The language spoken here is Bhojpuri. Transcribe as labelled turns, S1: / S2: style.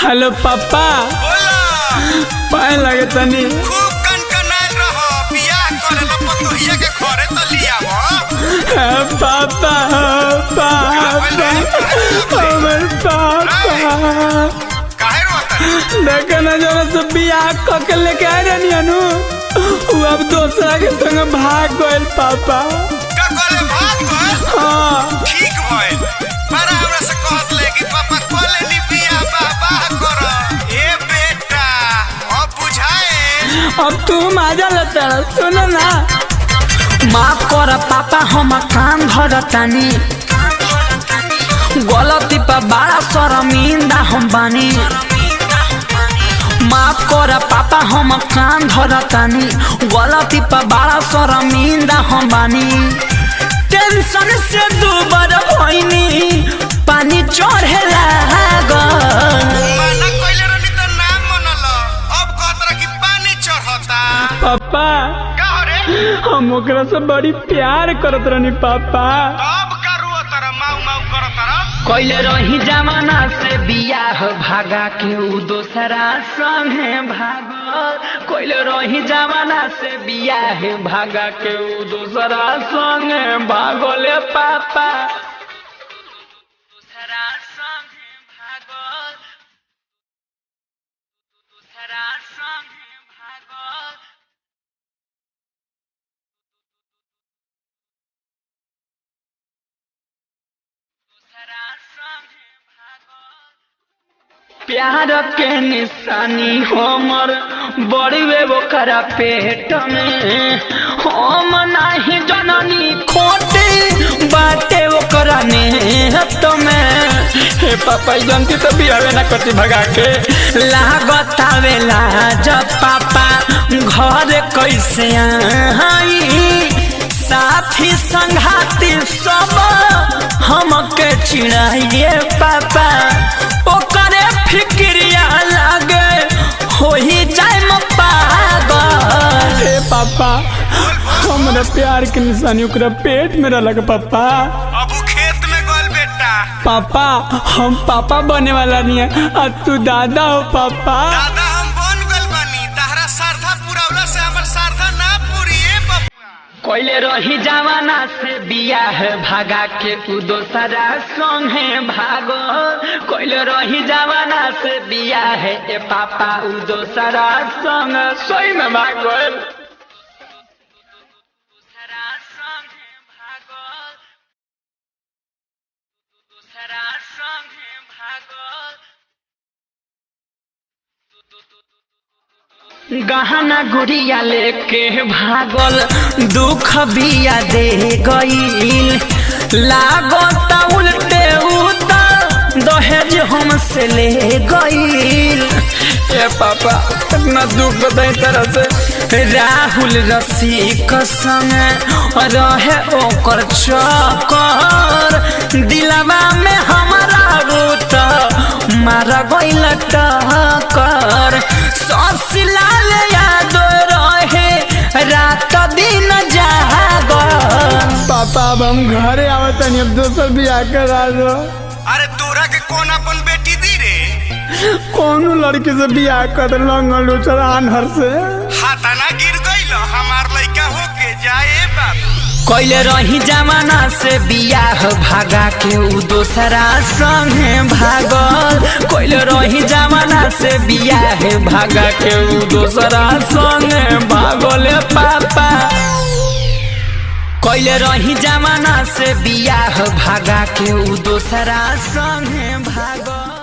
S1: हेलो पापा पाए लगे तनी
S2: खूब कनकनाइल रहो बियाह करेला पतोहिया के घरे त लियावो
S1: पापा हमर पापा
S2: काहे रोता
S1: देखे न जब से बियाह क के लेके आ रहनी अनु वो अब दूसरा के संग भाग गइल पापा
S2: का करे भाग गए
S1: हाँ
S2: ठीक भइल मारा हमरा से कहत ले कि पापा कोले नी बियाह बाबा करो ए बेटा अब बुझाए
S1: अब तू मजा लेता सुन ना
S3: माफ कर पापा हम कान धरतानी गलती पर बड़ा शर्मिंदा हम बानी माफ कर पापा हम कान धरतानी गलती पर बड़ा शर्मिंदा हम बानी टेंशन से दुबर भइनी पानी चढ़े लागल
S2: माना कइले रहनी त नाम मनल अब कहत रह कि पानी चढ़ता
S1: पापा
S2: का हो रे
S1: हम ओकरा से बड़ी प्यार करत रहनी पापा
S2: अब का रुआ तर माऊ माऊ करत रह
S3: कोइले रही जमाना से बियाह भागा के उ दोसरा संगे भागल कोइले रही जमाना से बियाह भागा के उ दोसरा संगे भागल पापा दोसरा संगे भागल दोसरा संगे भागल प्यार के निशानी हमर बड़ी ओकरा पेट में हम नहीं जननी खोटे बाटे ओकरा नेहत में
S1: हे पापा जानती तो बियाह ना करती भगा के
S3: लागत आवेला जब पापा घर कैसे आई साथी संघाती सब हमके चिढ़ाइए पापा ओकरे फिक्रिया लागे हो ही जाए म पागल
S1: हे पापा हमरा प्यार के निशानी ओकरा पेट में रहलक पापा
S2: अब उ खेत में गल बेटा
S1: पापा हम पापा बने वाला नहीं है अब तू दादा हो पापा
S2: दादा हम बन गल बानी तहरा श्रद्धा पुरावला से हमर श्रद्धा ना पूरीए बबुआ
S3: कोइले रही जमाना से बियाह भागा के तू दोसरा संगे भागो कोइले रही जमाना से बियाह ए पापा उ दोसरा संग सोई में भागो दोसरा संगे भागो दोसरा संगे भागो गहना गुड़िया लेके भागल दुख बिया दे गईल लागत उल्टे उतर दहेज हमसे ले गईल
S1: ए पापा इतना दुख बताई तरह से
S3: राहुल रसिक संग रहे ओकर चक्कर दिलवा में हमारा रूत मार गईल टक्कर ससलाल याद रहे रात दिन जागल
S1: पापा अब हम घरे आवत नहीं अब दोसर बियाह करा दो
S2: अरे तोरा के कौन अपन बेटी दी रे
S1: कौनो लड़की से बियाह कर लंगल उचर आनहर से
S2: हाथाना गिर गइल हमार लइका होके जाए बाबू
S3: कोइले रही जमाना से बियाह भागा के उ दोसरा संगे भागल कोइले रही जमाना से बियाह भागा के उ दोसरा संगे भागल पापा कोइले रही जमाना से बियाह भागा के उ दोसरा संगे भागल।